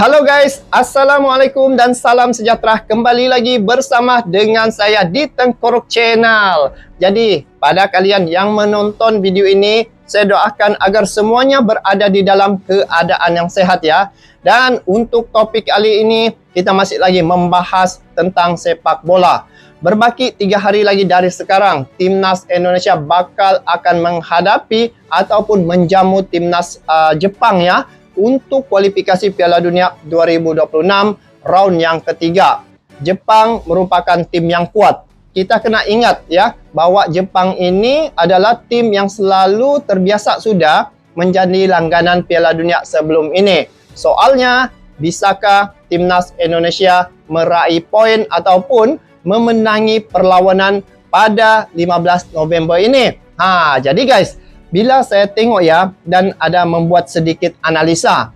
Halo guys, Assalamualaikum dan salam sejahtera. Kembali lagi bersama dengan saya di Tengkorok Channel. Jadi, pada kalian yang menonton video ini, saya doakan agar semuanya berada di dalam keadaan yang sehat ya. Dan untuk topik kali ini, kita masih lagi membahas tentang sepak bola. Berbaki 3 hari lagi dari sekarang, Timnas Indonesia bakal akan menghadapi ataupun menjamu Timnas Jepang ya, untuk kualifikasi Piala Dunia 2026 round yang ketiga. Jepang merupakan tim yang kuat. Kita kena ingat ya, bahwa Jepang ini adalah tim yang selalu terbiasa sudah menjadi langganan Piala Dunia sebelum ini. Soalnya, bisakah Timnas Indonesia meraih poin ataupun memenangi perlawanan pada 15 November ini? Jadi guys, bila saya tengok ya, dan ada membuat sedikit analisa.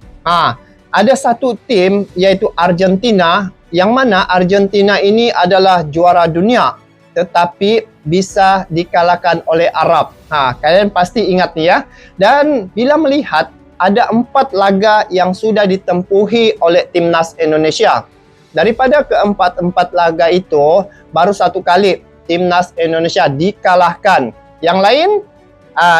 Ada satu tim yaitu Argentina, yang mana Argentina ini adalah juara dunia, tetapi bisa dikalahkan oleh Arab. Kalian pasti ingat nih ya. Dan bila melihat ada 4 laga yang sudah ditempuhi oleh Timnas Indonesia. Daripada keempat-empat laga itu, baru 1 kali Timnas Indonesia dikalahkan. Yang lain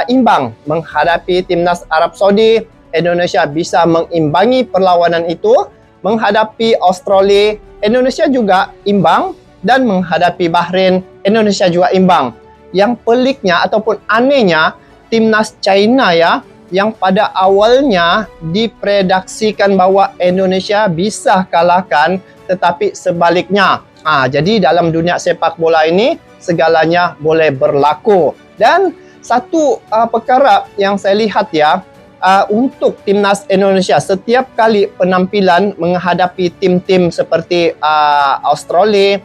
imbang menghadapi Timnas Arab Saudi. Indonesia bisa mengimbangi perlawanan itu. Menghadapi Australia, Indonesia juga imbang. Dan menghadapi Bahrain, Indonesia juga imbang. Yang peliknya ataupun anehnya, Timnas China ya, yang pada awalnya diprediksikan bahwa Indonesia bisa kalahkan, tetapi sebaliknya. Jadi dalam dunia sepak bola ini segalanya boleh berlaku. Dan satu perkara yang saya lihat ya, untuk Timnas Indonesia, setiap kali penampilan menghadapi tim-tim seperti Australia,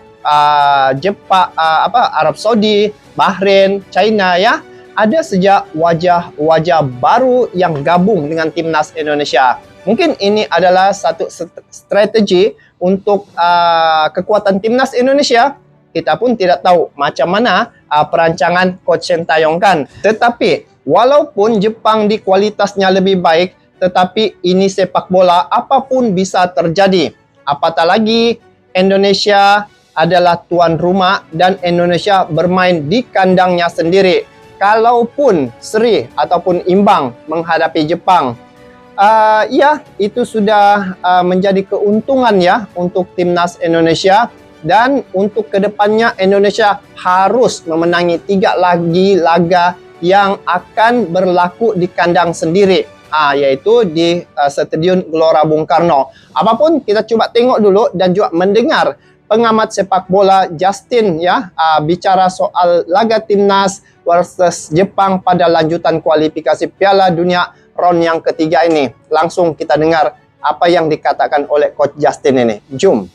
Jepang, Arab Saudi, Bahrain, China ya, ada sejak wajah-wajah baru yang gabung dengan Timnas Indonesia. Mungkin ini adalah satu strategi untuk kekuatan Timnas Indonesia. Kita pun tidak tahu macam mana perancangan Coach Sintayong kan. Tetapi walaupun Jepang di kualitasnya lebih baik, tetapi ini sepak bola, apapun bisa terjadi. Apatah lagi Indonesia adalah tuan rumah dan Indonesia bermain di kandangnya sendiri. Kalaupun seri ataupun imbang menghadapi Jepang, ya itu sudah menjadi keuntungan ya untuk Timnas Indonesia. Dan untuk kedepannya Indonesia harus memenangi 3 lagi laga yang akan berlaku di kandang sendiri, yaitu di Stadion Gelora Bung Karno. Apapun kita coba tengok dulu dan juga mendengar pengamat sepak bola Justin ya, bicara soal laga Timnas versus Jepang pada lanjutan kualifikasi Piala Dunia round yang ketiga ini. Langsung kita dengar apa yang dikatakan oleh Coach Justin ini. Jom.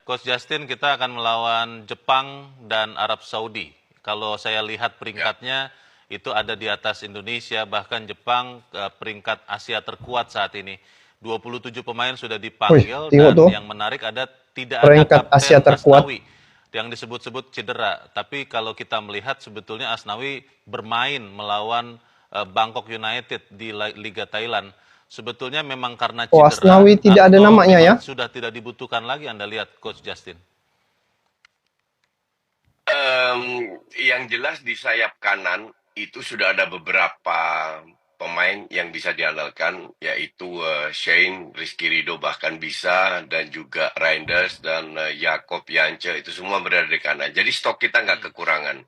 Coach Justin, kita akan melawan Jepang dan Arab Saudi. Kalau saya lihat peringkatnya, itu ada di atas Indonesia, bahkan Jepang peringkat Asia terkuat saat ini. 27 pemain sudah dipanggil, dan yang menarik tidak ada kapten Asia terkuat. Asnawi yang disebut-sebut cedera. Tapi kalau kita melihat sebetulnya Asnawi bermain melawan Bangkok United di Liga Thailand. Sebetulnya memang karena cedera, Asnawi tidak ada namanya ya? Sudah tidak dibutuhkan lagi, Anda lihat Coach Justin. Yang jelas di sayap kanan itu sudah ada beberapa pemain yang bisa diandalkan, yaitu Shane, Rizky Ridho bahkan bisa, dan juga Reinders dan Jakob Yance, itu semua berada di kanan. Jadi stok kita nggak kekurangan.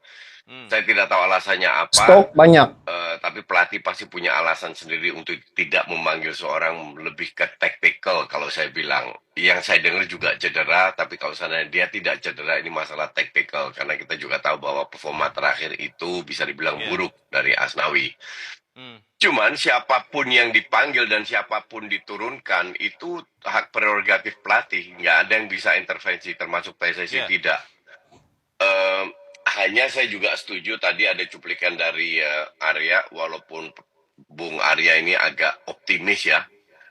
Saya tidak tahu alasannya apa. Stok banyak. Tapi pelatih pasti punya alasan sendiri untuk tidak memanggil seorang, lebih ke tactical kalau saya bilang. Yang saya dengar juga cedera, tapi kalau sana dia tidak cedera, ini masalah tactical. Karena kita juga tahu bahwa performa terakhir itu bisa dibilang buruk dari Asnawi. Cuman siapapun yang dipanggil dan siapapun diturunkan, itu hak prerogatif pelatih. Nggak ada yang bisa intervensi, termasuk PSSI tidak. Hanya saya juga setuju tadi ada cuplikan dari Arya, walaupun Bung Arya ini agak optimis ya,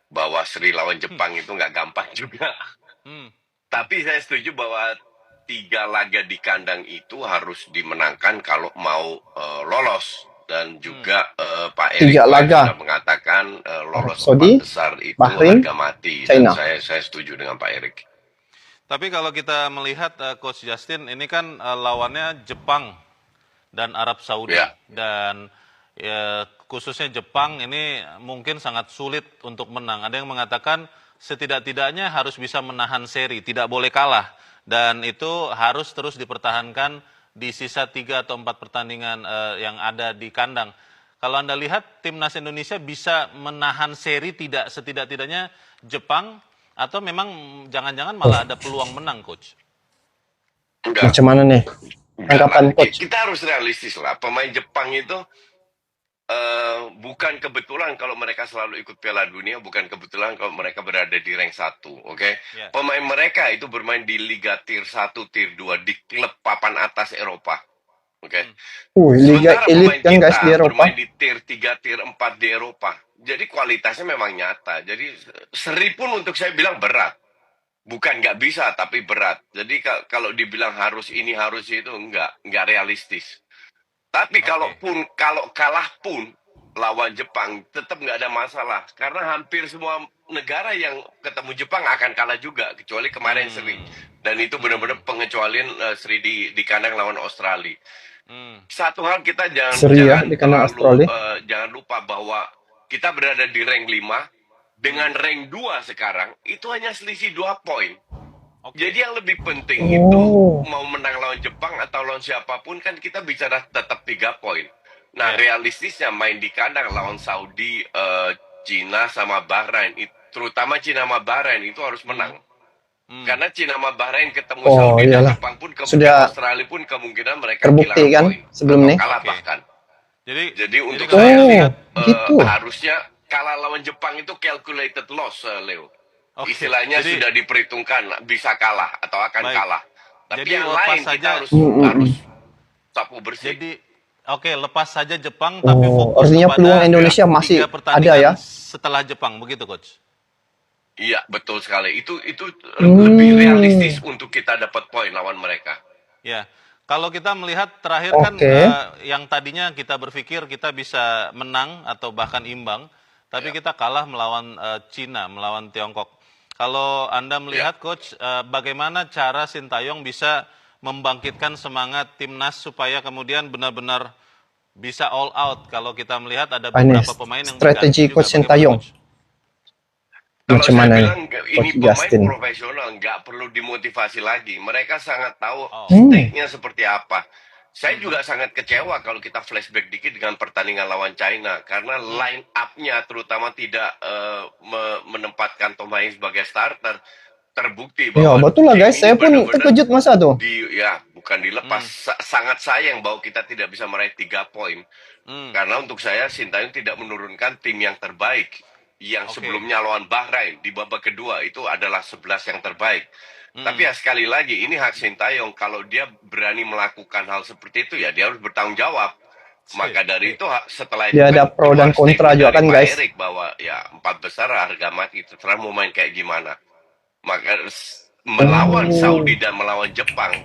bahwa seri lawan Jepang itu nggak gampang juga. Tapi saya setuju bahwa 3 laga di kandang itu harus dimenangkan kalau mau lolos. dan juga Pak Erick 3 Thohir laga. sudah mengatakan lolos Saudi, 4 besar itu Bahrain, harga mati. China. Dan saya setuju dengan Pak Erick. Tapi kalau kita melihat Coach Justin, ini kan lawannya Jepang dan Arab Saudi. Ya. Dan khususnya Jepang ini mungkin sangat sulit untuk menang. Ada yang mengatakan setidak-tidaknya harus bisa menahan seri, tidak boleh kalah. Dan itu harus terus dipertahankan di sisa 3 atau 4 pertandingan yang ada di kandang. Kalau Anda lihat timnas Indonesia bisa menahan seri tidak setidak-tidaknya Jepang, atau memang jangan-jangan malah ada peluang menang, Coach? Enggak. Macam mana nih? Tanggapan Coach? Kita harus realistis lah. Pemain Jepang itu bukan kebetulan kalau mereka selalu ikut Piala Dunia, bukan kebetulan kalau mereka berada di rank 1, oke? Yeah. Pemain mereka itu bermain di Liga Tier 1, Tier 2, di klub papan atas Eropa, oke? Liga elit kan guys di Eropa. Bermain di Tier 3, Tier 4 di Eropa. Jadi kualitasnya memang nyata. Jadi seri pun untuk saya bilang berat. Bukan nggak bisa, tapi berat. Jadi kalau dibilang harus ini, harus itu, nggak realistis. Tapi kalau kalah pun lawan Jepang, tetap nggak ada masalah. Karena hampir semua negara yang ketemu Jepang akan kalah juga, kecuali kemarin seri. Dan itu benar-benar pengecualian seri di kandang lawan Australia. Satu hal kita jangan lupa bahwa kita berada di rank 5 dengan rank 2 sekarang itu hanya selisih 2 poin. Jadi yang lebih penting itu mau menang lawan Jepang atau lawan siapapun kan kita bicara tetap 3 poin. Nah, realistisnya main di kandang lawan Saudi, Cina sama Bahrain, terutama Cina sama Bahrain itu harus menang. Karena Cina sama Bahrain ketemu Saudi dan Jepang pun kemungkinan Australia pun kemungkinan mereka terbukti kan poin sebelum nih. Kalah bahkan. Jadi untuk kalau saya lihat, harusnya kalah lawan Jepang itu calculated loss, Leo. Istilahnya sudah diperhitungkan bisa kalah atau akan kalah. Tapi jadi yang lepas lain saja, kita harus sapu bersih. Jadi lepas saja Jepang, tapi fokus artinya kepada peluang Indonesia masih 3 pertandingan ada ya setelah Jepang, begitu Coach? Iya, betul sekali. Itu lebih realistis untuk kita dapat poin lawan mereka. Ya. Kalau kita melihat terakhir kan yang tadinya kita berpikir kita bisa menang atau bahkan imbang, tapi kita kalah melawan Cina, melawan Tiongkok. Kalau Anda melihat Coach, bagaimana cara Sintayong bisa membangkitkan semangat timnas supaya kemudian benar-benar bisa all out? Kalau kita melihat ada beberapa pemain yang strategi Coach Sintayong. Kalau saya bilang ini pemain profesional, nggak perlu dimotivasi lagi. Mereka sangat tahu stake-nya seperti apa. Saya juga sangat kecewa kalau kita flashback dikit dengan pertandingan lawan China. Karena line up-nya terutama tidak menempatkan Tom Heinz sebagai starter. Terbukti bahwa... Ya betul lah guys, saya pun terkejut masa tuh. Bukan dilepas. Sangat sayang bahwa kita tidak bisa meraih 3 poin. Karena untuk saya, Sintayong tidak menurunkan tim yang terbaik. Yang sebelumnya lawan Bahrain di babak kedua itu adalah 11 yang terbaik. Tapi ya sekali lagi ini hak Sintayong, kalau dia berani melakukan hal seperti itu ya dia harus bertanggung jawab. Maka dari itu setelah itu ada pro dan kontra juga kan guys. Erick bahwa ya 4 besar harga mati, terserah mau main kayak gimana. Maka melawan Saudi dan melawan Jepang,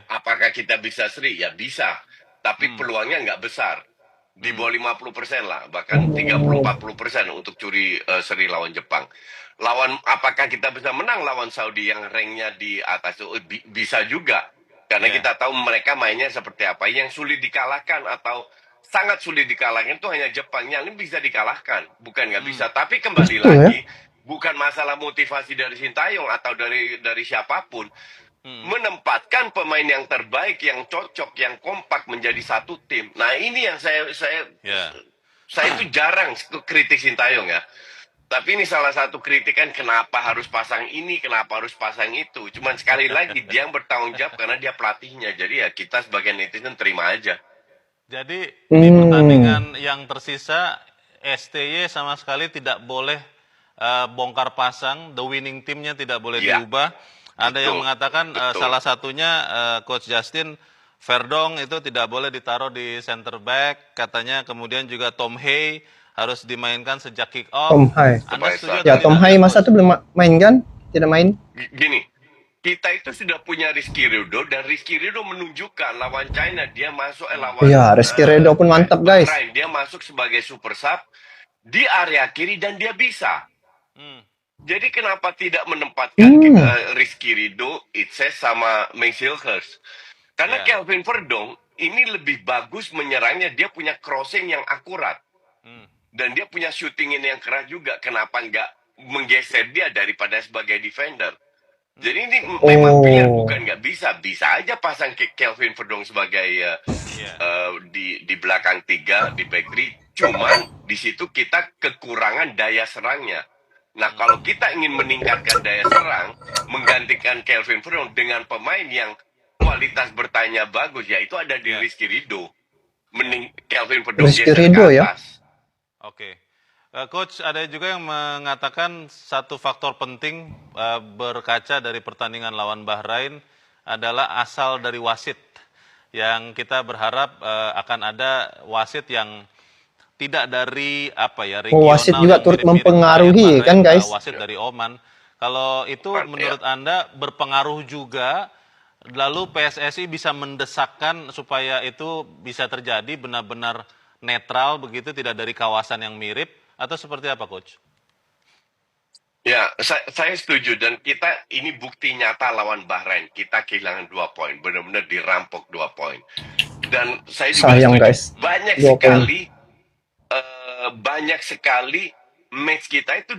apakah kita bisa seri? Ya bisa, tapi peluangnya nggak besar. Di bawah 50% lah, bahkan 30-40% untuk curi seri lawan Jepang. Apakah kita bisa menang lawan Saudi yang ranknya di atas itu? Bisa juga, karena kita tahu mereka mainnya seperti apa. Yang sulit dikalahkan atau sangat sulit dikalahkan itu hanya Jepang. Yang ini bisa dikalahkan, bukan nggak bisa. Tapi kembali lagi, bukan masalah motivasi dari Sintayong atau dari siapapun. Menempatkan pemain yang terbaik, yang cocok, yang kompak menjadi satu tim. Nah ini yang saya itu jarang kritik Sintayong ya. Tapi ini salah satu kritikan kenapa harus pasang ini, kenapa harus pasang itu. Cuman sekali lagi dia yang bertanggung jawab karena dia pelatihnya. Jadi ya kita sebagai netizen terima aja. Jadi di pertandingan yang tersisa STY sama sekali tidak boleh bongkar pasang, the winning teamnya tidak boleh diubah. Ada yang mengatakan salah satunya Coach Justin, Verdong itu tidak boleh ditaruh di center back, katanya. Kemudian juga Tom Hay harus dimainkan sejak kick off. Tom Hay. Anda setuju? Ya Tom Hay masa itu belum main kan? Tidak main? Gini, kita itu sudah punya Rizky Ridho, dan Rizky Ridho menunjukkan lawan China dia masuk lawan Iya, Rizky Ridho pun mantap, guys. Bahrain, dia masuk sebagai super sub di area kiri dan dia bisa. Jadi kenapa tidak menempatkan Rizky Ridho, Itse sama Meng Silhurst? Karena Kelvin Verdong ini lebih bagus menyerangnya, dia punya crossing yang akurat. Dan dia punya shooting ini yang keras juga. Kenapa nggak menggeser dia daripada sebagai defender? Jadi ini memang pilihan, bukan nggak bisa. Bisa aja pasang Kelvin Verdong sebagai di belakang 3, di back 3. Cuman di situ kita kekurangan daya serangnya. Nah, kalau kita ingin meningkatkan daya serang, menggantikan Kelvin Verdong dengan pemain yang kualitas bertanya bagus, yaitu ada di Rizky Ridho. Kelvin Verdong Rizky Ridho ya. Oke. Coach, ada juga yang mengatakan satu faktor penting berkaca dari pertandingan lawan Bahrain adalah asal dari wasit. Yang kita berharap akan ada wasit yang tidak dari regional. Wasit juga turut mempengaruhi kan, guys? Wasit dari Oman. Kalau itu menurut Anda berpengaruh juga, lalu PSSI bisa mendesakkan supaya itu bisa terjadi benar-benar netral begitu, tidak dari kawasan yang mirip, atau seperti apa, Coach? Ya, saya setuju, dan kita ini bukti nyata lawan Bahrain. Kita kehilangan 2 poin, benar-benar dirampok 2 poin. Dan saya juga sayang, setuju, guys. banyak sekali match kita itu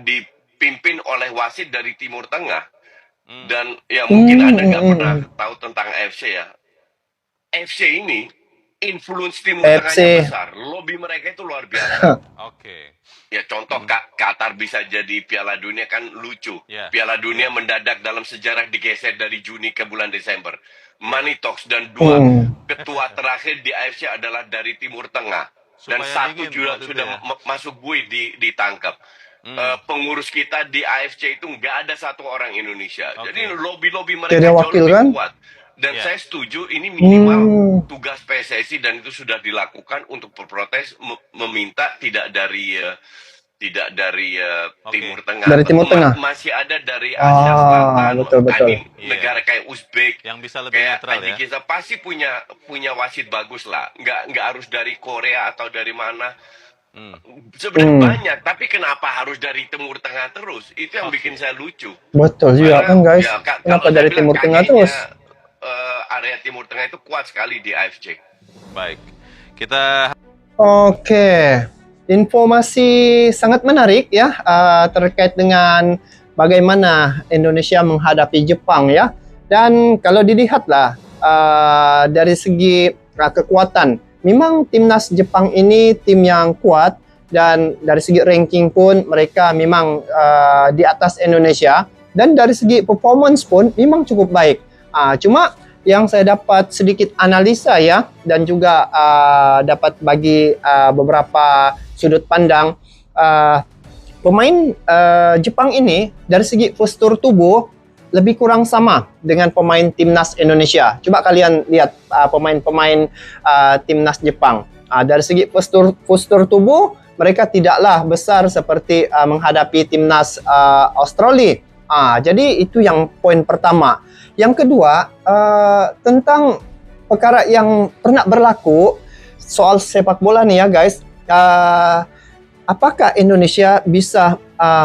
dipimpin oleh wasit dari Timur Tengah. Dan ya mungkin Anda nggak pernah tahu tentang AFC ya. AFC ini influence Timur Tengahnya besar. Lobby mereka itu luar biasa. Ya contoh Qatar bisa jadi Piala Dunia kan lucu. Piala Dunia mendadak dalam sejarah digeser dari Juni ke bulan Desember. Money Talks dan 2 ketua terakhir di AFC adalah dari Timur Tengah. Dan satu juga sudah masuk bui ditangkap. Pengurus kita di AFC itu nggak ada satu orang Indonesia. Jadi lobby mereka jauh lebih kuat. Dan saya setuju ini minimal tugas PSSI, dan itu sudah dilakukan untuk berprotes, meminta tidak dari Timur Tengah. Dari Timur Tengah. Masih ada dari Asia Selatan. Betul. Negara kayak Uzbek, yang bisa lebih kayak netral ya. Kita pasti punya wasit bagus lah. Nggak harus dari Korea atau dari mana. Sebenarnya banyak, tapi kenapa harus dari Timur Tengah terus? Itu yang bikin saya lucu. Betul juga kan, guys. Kenapa dari Timur Tengah terus? Area Timur Tengah itu kuat sekali di AFC. Baik, kita. Oke, informasi sangat menarik ya terkait dengan bagaimana Indonesia menghadapi Jepang ya. Dan kalau dilihatlah dari segi kekuatan, memang timnas Jepang ini tim yang kuat, dan dari segi ranking pun mereka memang di atas Indonesia, dan dari segi performance pun memang cukup baik. Cuma yang saya dapat sedikit analisa ya, dan juga dapat bagi beberapa sudut pandang, pemain Jepang ini dari segi postur tubuh lebih kurang sama dengan pemain timnas Indonesia. Coba kalian lihat pemain-pemain timnas Jepang. Dari segi postur tubuh mereka tidaklah besar seperti menghadapi timnas Australia. Jadi itu yang poin pertama. Yang kedua, tentang perkara yang pernah berlaku soal sepak bola nih ya guys. Apakah Indonesia bisa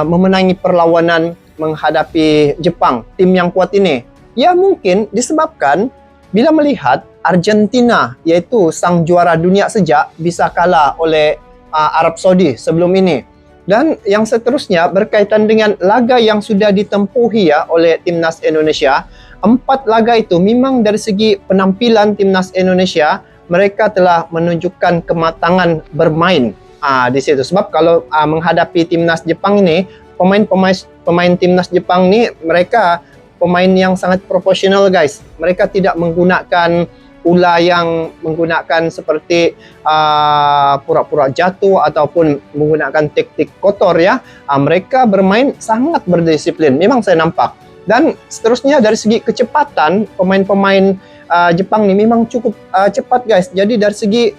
memenangi perlawanan menghadapi Jepang, tim yang kuat ini? Ya mungkin disebabkan bila melihat Argentina, yaitu sang juara dunia sejak, bisa kalah oleh Arab Saudi sebelum ini. Dan yang seterusnya berkaitan dengan laga yang sudah ditempuhi ya oleh timnas Indonesia. 4 laga itu memang dari segi penampilan timnas Indonesia, mereka telah menunjukkan kematangan bermain di situ. Sebab kalau menghadapi timnas Jepang ini, pemain timnas Jepang ini mereka pemain yang sangat profesional guys. Mereka tidak menggunakan ulah yang menggunakan seperti pura-pura jatuh ataupun menggunakan taktik kotor ya. Mereka bermain sangat berdisiplin. Memang saya nampak. Dan seterusnya dari segi kecepatan, pemain-pemain Jepang ini memang cukup cepat guys. Jadi dari segi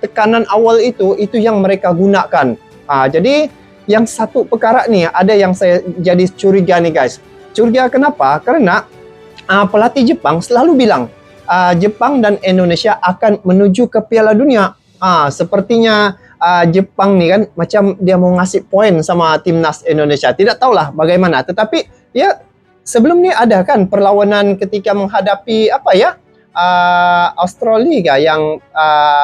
tekanan awal itu yang mereka gunakan. Jadi yang satu perkara nih ada yang saya jadi curiga nih guys. Curiga kenapa? Karena pelatih Jepang selalu bilang Jepang dan Indonesia akan menuju ke Piala Dunia. Sepertinya Jepang nih kan macam dia mau ngasih poin sama timnas Indonesia. Tidak tahulah bagaimana. Tetapi ya sebelum ini ada kan perlawanan ketika menghadapi Australia yang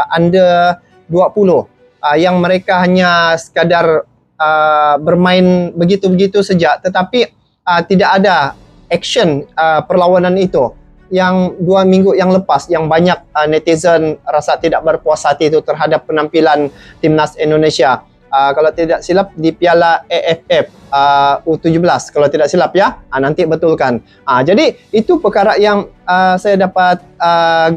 under 20 yang mereka hanya sekadar bermain begitu-begitu saja, tetapi tidak ada action perlawanan itu. Yang 2 minggu yang lepas yang banyak netizen rasa tidak berpuas hati itu terhadap penampilan timnas Indonesia. Kalau tidak silap di Piala AFF U17 kalau tidak silap ya, nanti betulkan. Jadi itu perkara yang saya dapat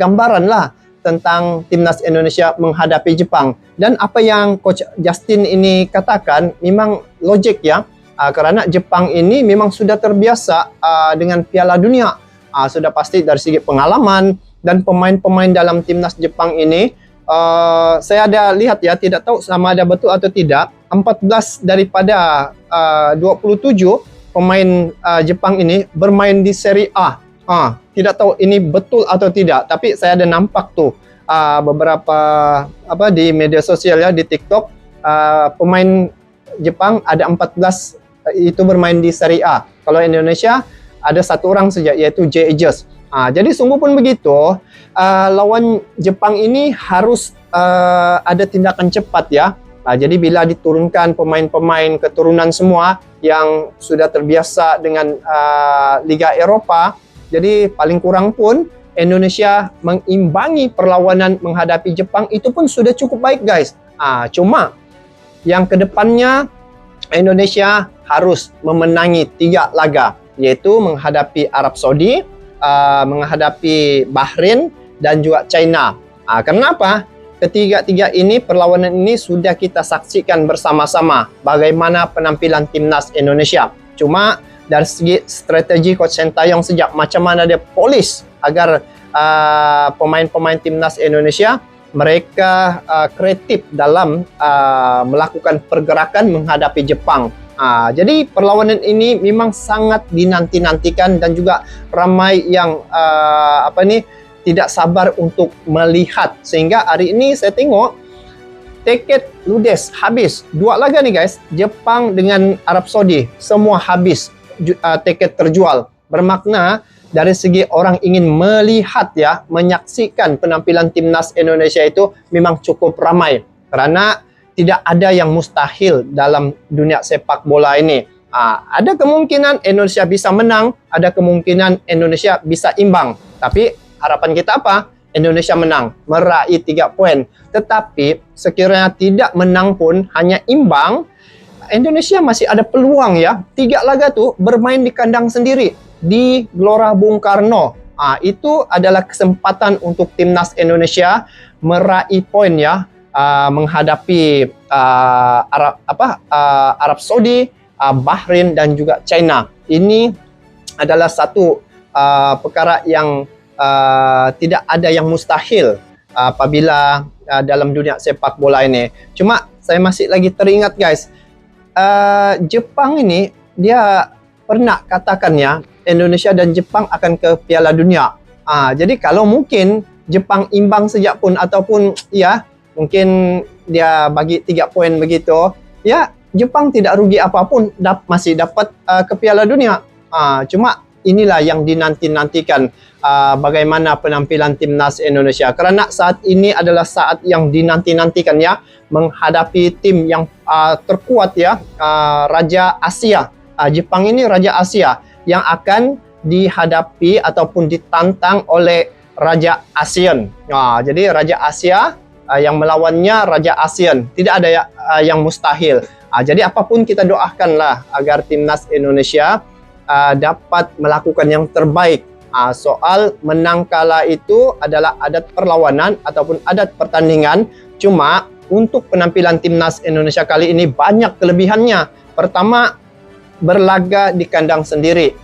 gambaran lah tentang timnas Indonesia menghadapi Jepang. Dan apa yang Coach Justin ini katakan memang logik ya, karena Jepang ini memang sudah terbiasa dengan Piala Dunia. Sudah pasti dari segi pengalaman dan pemain-pemain dalam timnas Jepang ini, saya ada lihat ya, tidak tahu sama ada betul atau tidak, 14 daripada 27 pemain Jepang ini bermain di Serie A. Tidak tahu ini betul atau tidak, tapi saya ada nampak tuh beberapa di media sosial ya, di TikTok, pemain Jepang ada 14 itu bermain di Serie A. Kalau Indonesia ada 1 orang saja, yaitu J. Aegis. Jadi sungguh pun begitu, lawan Jepang ini harus ada tindakan cepat ya. Jadi bila diturunkan pemain-pemain keturunan semua yang sudah terbiasa dengan Liga Eropa, jadi paling kurang pun Indonesia mengimbangi perlawanan menghadapi Jepang itu pun sudah cukup baik guys. Cuma yang kedepannya Indonesia harus memenangi 3 laga, yaitu menghadapi Arab Saudi, menghadapi Bahrain dan juga China. Kenapa? Ketiga-tiga ini, perlawanan ini sudah kita saksikan bersama-sama bagaimana penampilan timnas Indonesia. Cuma dari segi strategi Coach Sintayong sejak macam mana dia polish agar pemain-pemain timnas Indonesia mereka kreatif dalam melakukan pergerakan menghadapi Jepang. Jadi perlawanan ini memang sangat dinanti-nantikan dan juga ramai yang tidak sabar untuk melihat. Sehingga hari ini saya tengok tiket ludes habis 2 laga nih guys, Jepang dengan Arab Saudi semua habis tiket terjual. Bermakna dari segi orang ingin melihat ya, menyaksikan penampilan timnas Indonesia itu memang cukup ramai, karena tidak ada yang mustahil dalam dunia sepak bola ini. Ada kemungkinan Indonesia bisa menang, ada kemungkinan Indonesia bisa imbang. Tapi harapan kita apa? Indonesia menang, meraih 3 poin. Tetapi sekiranya tidak menang pun, hanya imbang, Indonesia masih ada peluang ya. 3 laga tuh bermain di kandang sendiri di Gelora Bung Karno. Itu adalah kesempatan untuk timnas Indonesia meraih poin ya, menghadapi Arab Saudi, Bahrain dan juga China. Ini adalah satu perkara yang tidak ada yang mustahil apabila dalam dunia sepak bola ini. Cuma saya masih lagi teringat guys, Jepang ini dia pernah katakan ya, Indonesia dan Jepang akan ke Piala Dunia. Jadi kalau mungkin Jepang imbang sejak pun ataupun ya mungkin dia bagi 3 poin begitu, ya Jepang tidak rugi apapun, masih dapat ke Piala Dunia. Cuma inilah yang dinanti-nantikan, bagaimana penampilan timnas Indonesia. Karena saat ini adalah saat yang dinanti-nantikan ya, menghadapi tim yang terkuat ya, Raja Asia. Jepang ini Raja Asia yang akan dihadapi ataupun ditantang oleh Raja ASEAN. Jadi Raja Asia yang melawannya Raja ASEAN. Tidak ada yang mustahil. Jadi apapun kita doakanlah agar timnas Indonesia dapat melakukan yang terbaik. Soal menang kalah itu adalah adat perlawanan ataupun adat pertandingan. Cuma untuk penampilan timnas Indonesia kali ini banyak kelebihannya. Pertama, berlaga di kandang sendiri.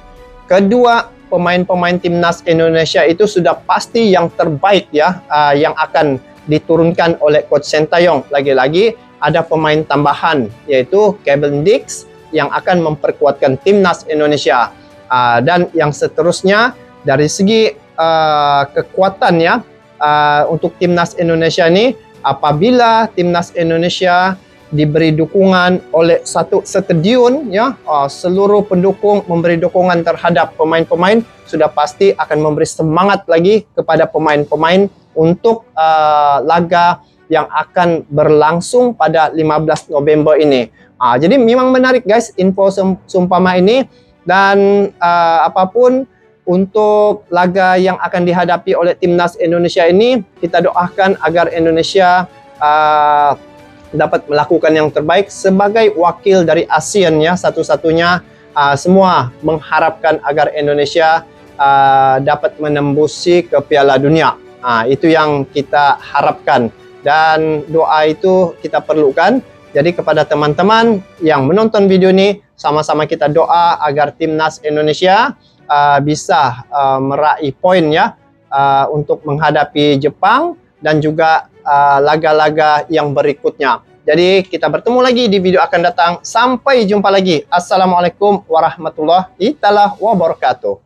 Kedua, pemain-pemain timnas Indonesia itu sudah pasti yang terbaik ya, yang akan diturunkan oleh Coach Sintayong. Lagi-lagi ada pemain tambahan yaitu Kevin Dix yang akan memperkuatkan timnas Indonesia. Dan yang seterusnya dari segi kekuatan ya untuk timnas Indonesia ini, apabila timnas Indonesia diberi dukungan oleh satu stadion ya, seluruh pendukung memberi dukungan terhadap pemain-pemain, sudah pasti akan memberi semangat lagi kepada pemain-pemain untuk laga yang akan berlangsung pada 15 November ini. Jadi memang menarik guys info seumpama ini, dan apapun untuk laga yang akan dihadapi oleh timnas Indonesia ini, kita doakan agar Indonesia dapat melakukan yang terbaik sebagai wakil dari ASEAN ya, satu-satunya. Semua mengharapkan agar Indonesia dapat menembusi ke Piala Dunia. Itu yang kita harapkan, dan doa itu kita perlukan. Jadi kepada teman-teman yang menonton video ini, sama-sama kita doa agar timnas Indonesia bisa meraih poin ya untuk menghadapi Jepang dan juga laga-laga yang berikutnya. Jadi kita bertemu lagi di video akan datang. Sampai jumpa lagi. Assalamualaikum warahmatullahi wabarakatuh.